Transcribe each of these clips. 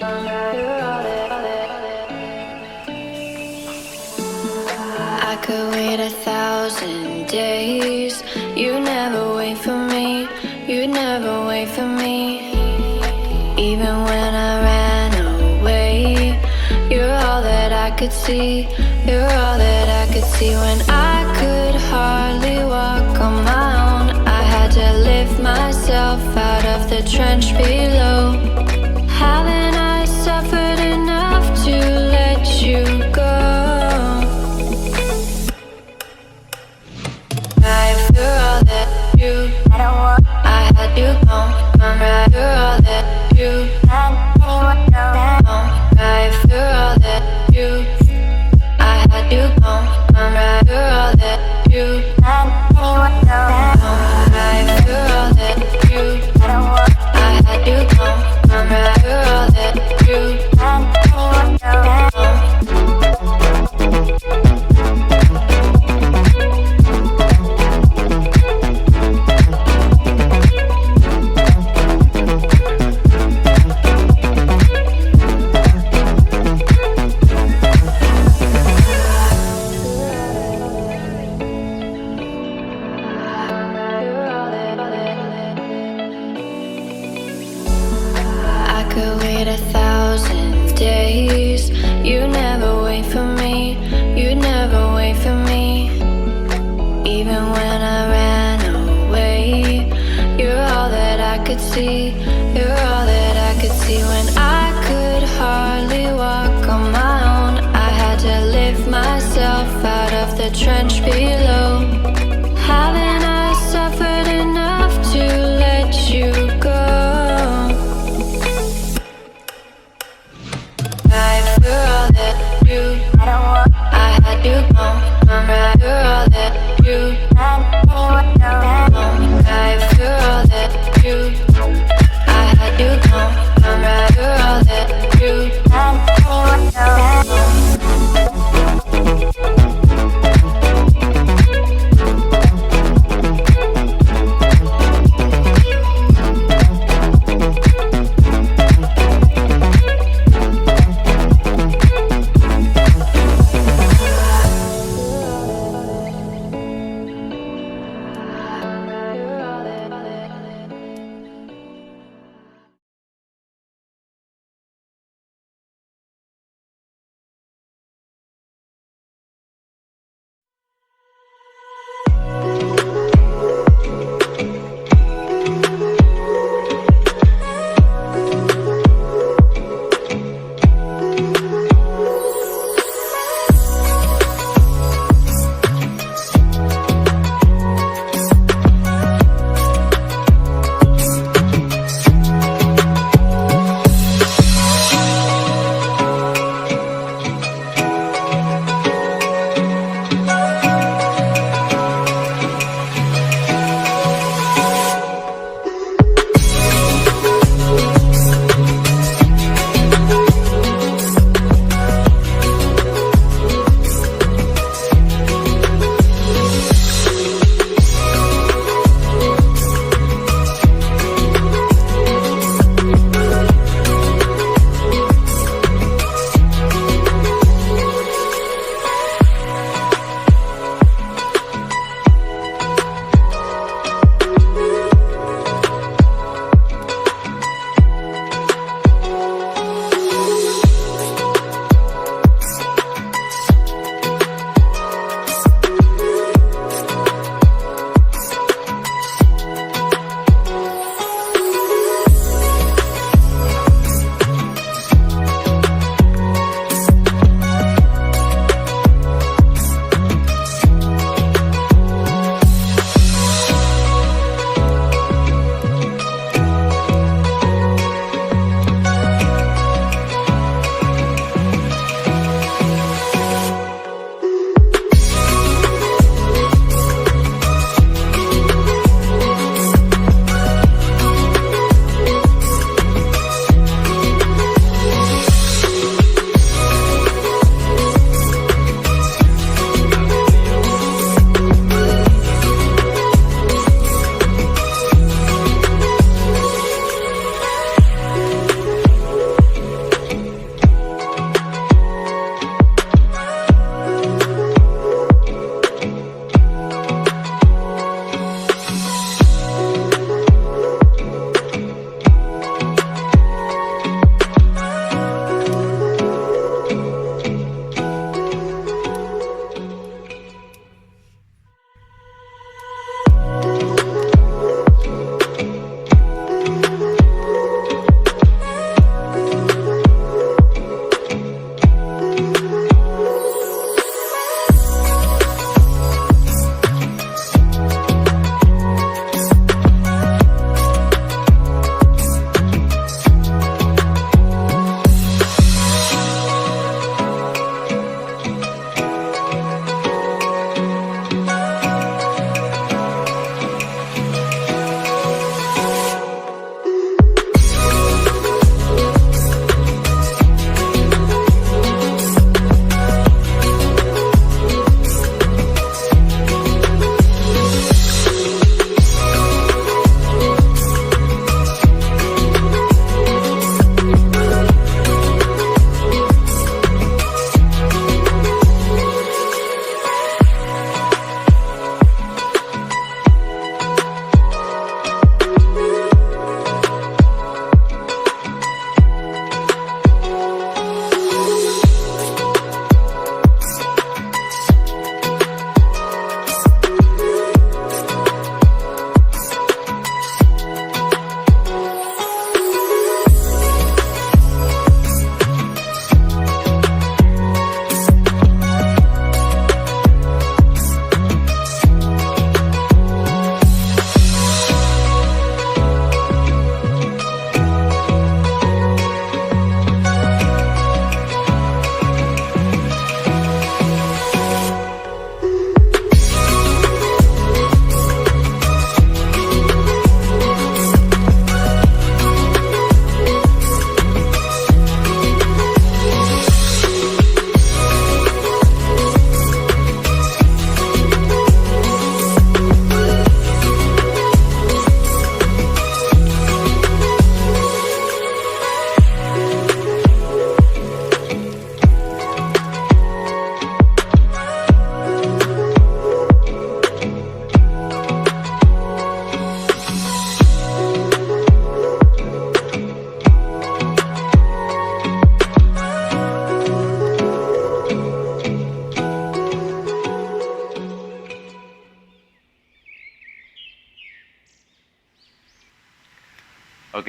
I could wait 1,000 days. You never wait for me. You never wait for me. Even when I ran away, you're all that I could see. You're all that I could see. When I could hardly walk on my own, I had to lift myself out of the trench below. Haven't I suffered enough to let you go? You're all that you, I had you gone. Right, you're all that you, right, you're all that you, I had you gone. Right, you're all that you, right, you're all that you, I had you gone. Right, you're all that you, could wait 1,000 days. You never wait for me. You never wait for me. Even when I ran away, you're all that I could see. You're all that I could see. When I could hardly walk on my own, I had to lift myself out of the trench below. Haven't I suffered enough to let you go? You're all that you, I had you gone. Right, you're all that you, right, you're all that you, I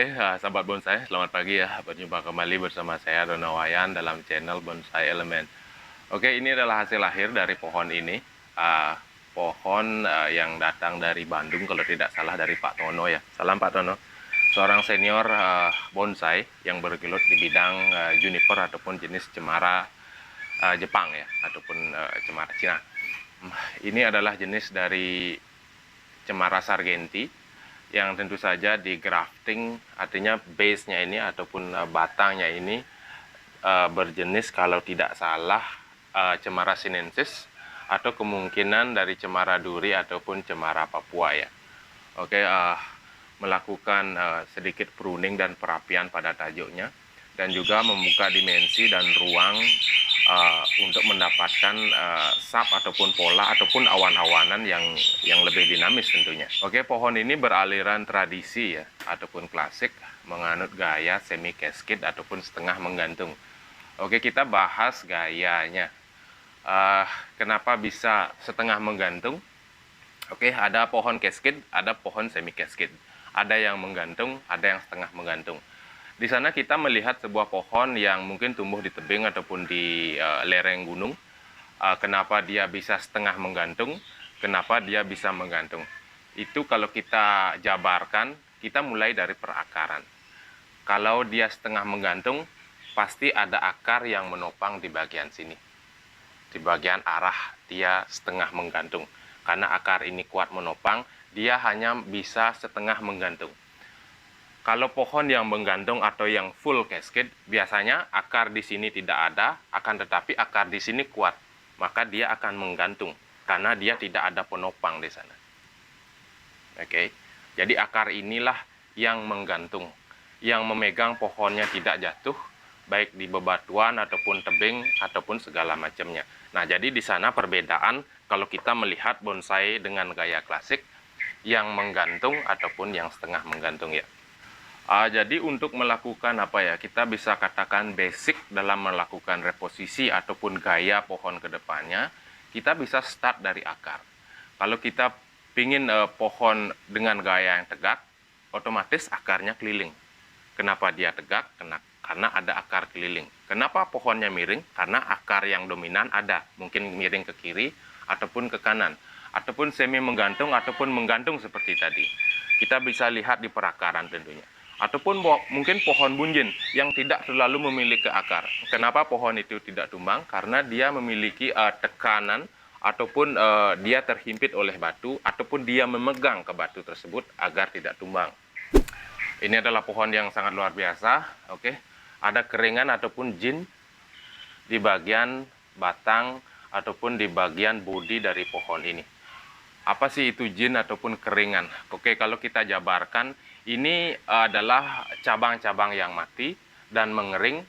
Sahabat bonsai, selamat pagi ya. Berjumpa kembali bersama saya Donawayan dalam channel Bonsai Element. Oke, ini adalah hasil akhir dari pohon ini. Pohon yang datang dari Bandung, kalau tidak salah dari Pak Tono ya. Salam Pak Tono. Seorang senior bonsai yang bergelut di bidang juniper ataupun jenis cemara Jepang ya, ataupun cemara Cina. Ini adalah jenis dari cemara Sargenti yang tentu saja di grafting, artinya base-nya ini ataupun batangnya ini berjenis kalau tidak salah cemara sinensis atau kemungkinan dari cemara duri ataupun cemara Papua ya. Oke, melakukan sedikit pruning dan perapian pada tajuknya dan juga membuka dimensi dan ruang untuk mendapatkan sap ataupun pola ataupun awan-awanan yang lebih dinamis tentunya. Oke, pohon ini beraliran tradisi ya ataupun klasik, menganut gaya semi cascade ataupun setengah menggantung. Oke, kita bahas gayanya. Kenapa bisa setengah menggantung? Oke, ada pohon cascade, ada pohon semi cascade. Ada yang menggantung, ada yang setengah menggantung. Di sana kita melihat sebuah pohon yang mungkin tumbuh di tebing ataupun di lereng gunung. Kenapa dia bisa setengah menggantung? Kenapa dia bisa menggantung? Itu kalau kita jabarkan, kita mulai dari perakaran. Kalau dia setengah menggantung, pasti ada akar yang menopang di bagian sini. Di bagian arah dia setengah menggantung. Karena akar ini kuat menopang, dia hanya bisa setengah menggantung. Kalau pohon yang menggantung atau yang full cascade, biasanya akar di sini tidak ada, akan tetapi akar di sini kuat. Maka dia akan menggantung, karena dia tidak ada penopang di sana. Oke, jadi akar inilah yang menggantung, yang memegang pohonnya tidak jatuh, baik di bebatuan ataupun tebing ataupun segala macamnya. Nah, jadi di sana perbedaan kalau kita melihat bonsai dengan gaya klasik, yang menggantung ataupun yang setengah menggantung ya. Jadi untuk melakukan kita bisa katakan basic dalam melakukan reposisi ataupun gaya pohon ke depannya, kita bisa start dari akar. Kalau kita ingin pohon dengan gaya yang tegak, otomatis akarnya keliling. Kenapa dia tegak? Karena ada akar keliling. Kenapa pohonnya miring? Karena akar yang dominan ada, mungkin miring ke kiri ataupun ke kanan, ataupun semi menggantung ataupun menggantung seperti tadi. Kita bisa lihat di perakaran tentunya. Ataupun mungkin pohon bunjin yang tidak selalu memiliki akar. Kenapa pohon itu tidak tumbang? Karena dia memiliki tekanan ataupun dia terhimpit oleh batu ataupun dia memegang ke batu tersebut agar tidak tumbang. Ini adalah pohon yang sangat luar biasa. Oke, ada keringan ataupun jin di bagian batang ataupun di bagian bodi dari pohon ini. Apa sih itu jin ataupun keringan? Oke, kalau kita jabarkan, ini adalah cabang-cabang yang mati dan mengering.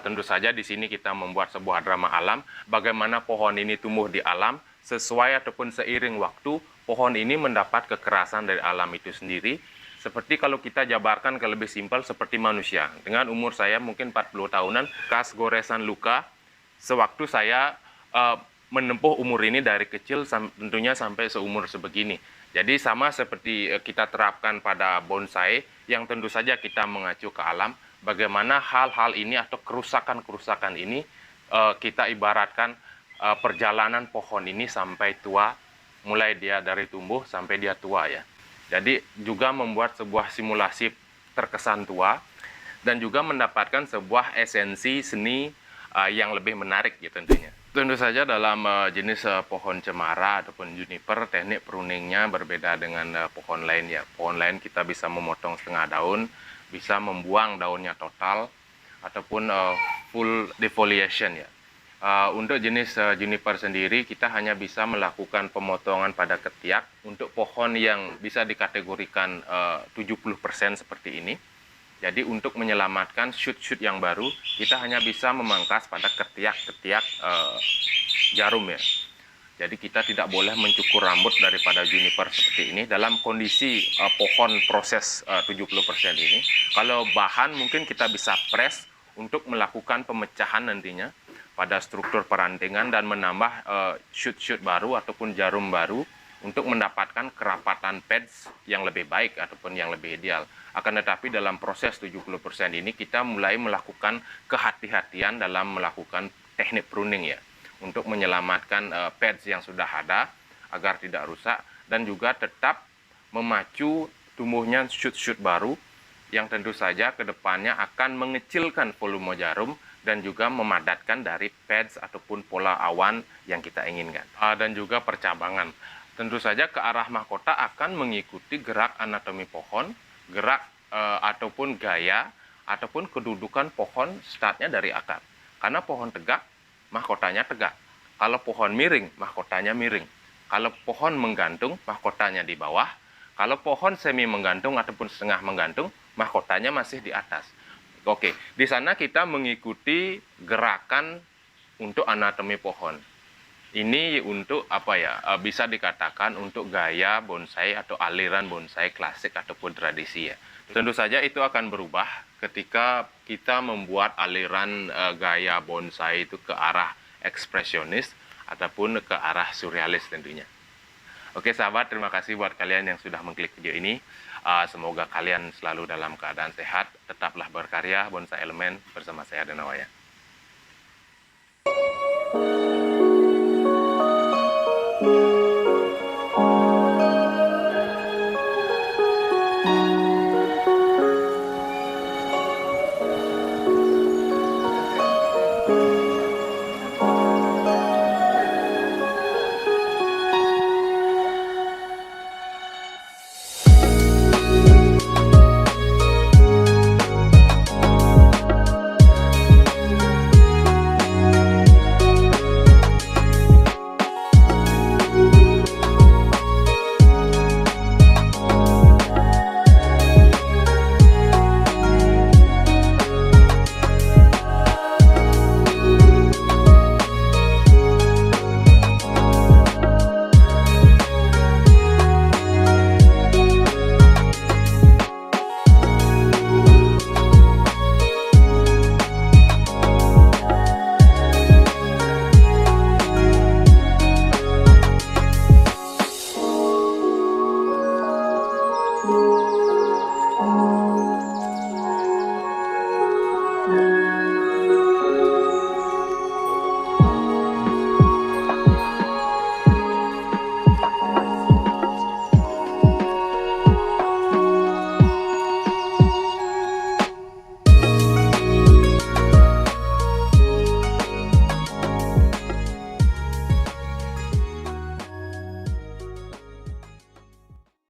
Tentu saja di sini kita membuat sebuah drama alam. Bagaimana pohon ini tumbuh di alam, sesuai ataupun seiring waktu, pohon ini mendapat kekerasan dari alam itu sendiri. Seperti kalau kita jabarkan ke lebih simpel seperti manusia. Dengan umur saya mungkin 40 tahunan, kas goresan luka, sewaktu saya menempuh umur ini dari kecil tentunya sampai seumur sebegini. Jadi sama seperti kita terapkan pada bonsai, yang tentu saja kita mengacu ke alam, bagaimana hal-hal ini atau kerusakan-kerusakan ini kita ibaratkan perjalanan pohon ini sampai tua, mulai dia dari tumbuh sampai dia tua ya. Jadi juga membuat sebuah simulasi terkesan tua dan juga mendapatkan sebuah esensi seni yang lebih menarik ya tentunya. Tentu saja dalam jenis pohon cemara ataupun juniper, teknik pruningnya berbeda dengan pohon lain ya. Pohon lain kita bisa memotong setengah daun, bisa membuang daunnya total, ataupun full defoliation ya. Untuk jenis juniper sendiri, kita hanya bisa melakukan pemotongan pada ketiak untuk pohon yang bisa dikategorikan 70% seperti ini. Jadi untuk menyelamatkan shoot-shoot yang baru, kita hanya bisa memangkas pada ketiak-ketiak jarum ya. Jadi kita tidak boleh mencukur rambut daripada juniper seperti ini dalam kondisi pohon proses 70% ini. Kalau bahan mungkin kita bisa press untuk melakukan pemecahan nantinya pada struktur perantingan dan menambah shoot-shoot baru ataupun jarum baru untuk mendapatkan kerapatan pads yang lebih baik ataupun yang lebih ideal. Akan tetapi dalam proses 70% ini kita mulai melakukan kehati-hatian dalam melakukan teknik pruning ya, untuk menyelamatkan pads yang sudah ada agar tidak rusak, dan juga tetap memacu tumbuhnya shoot-shoot baru yang tentu saja kedepannya akan mengecilkan volume jarum dan juga memadatkan dari pads ataupun pola awan yang kita inginkan. Dan juga percabangan. Tentu saja ke arah mahkota akan mengikuti gerak anatomi pohon, gerak ataupun gaya, ataupun kedudukan pohon startnya dari akar. Karena pohon tegak, mahkotanya tegak. Kalau pohon miring, mahkotanya miring. Kalau pohon menggantung, mahkotanya di bawah. Kalau pohon semi menggantung ataupun setengah menggantung, mahkotanya masih di atas. Oke, di sana kita mengikuti gerakan untuk anatomi pohon. Ini untuk apa ya? Bisa dikatakan untuk gaya bonsai atau aliran bonsai klasik ataupun tradisi ya. Tentu saja itu akan berubah ketika kita membuat aliran gaya bonsai itu ke arah ekspresionis ataupun ke arah surrealis tentunya. Oke sahabat, terima kasih buat kalian yang sudah mengklik video ini. Semoga kalian selalu dalam keadaan sehat. Tetaplah berkarya bonsai elemen bersama saya Danawayan.